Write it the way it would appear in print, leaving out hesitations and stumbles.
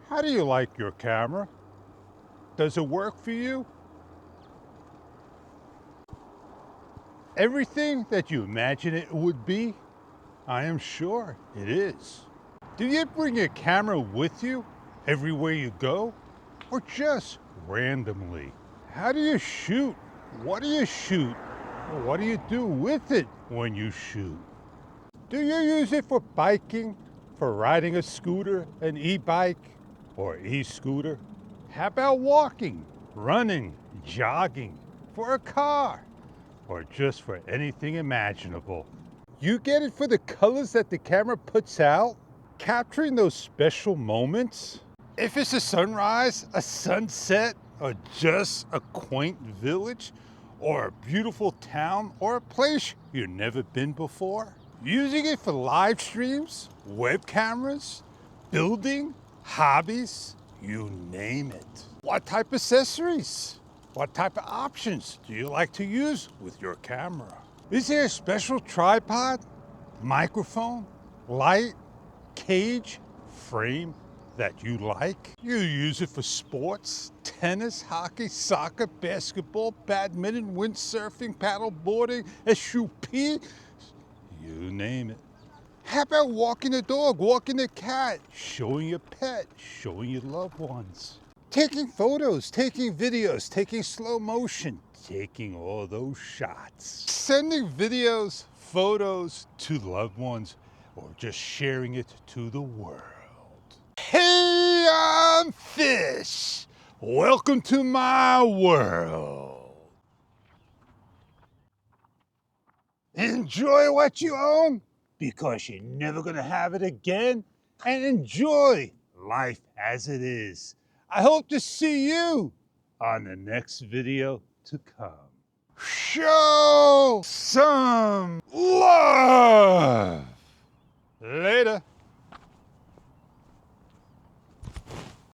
How do you like your camera? Does it work for you? Everything that you imagine it would be? I am sure it is. Do you bring your camera with you everywhere you go, or just randomly? How do you shoot? What do you shoot? Or what do you do with it when you shoot? Do you use it for biking, for riding a scooter, an e-bike, or e-scooter? How about walking, running, jogging, for a car, or just for anything imaginable? You get it for the colors that the camera puts out, capturing those special moments. If it's a sunrise, a sunset, or just a quaint village, or a beautiful town, or a place you've never been before. Using it for live streams, web cameras, building, hobbies, you name it. What type of accessories? What type of options do you like to use with your camera? Is there a special tripod, microphone, light, cage, frame that you like? You use it for sports, tennis, hockey, soccer, basketball, badminton, windsurfing, paddle boarding, SUP, you name it. How about walking the dog, walking the cat, showing your pet, showing your loved ones? Taking photos, taking videos, taking slow motion, taking all those shots. Sending videos, photos to loved ones, or just sharing it to the world. Hey, I'm Fish. Welcome to my world. Enjoy what you own, because you're never gonna have it again, and enjoy life as it is. I hope to see you on the next video to come. Show some love. Later.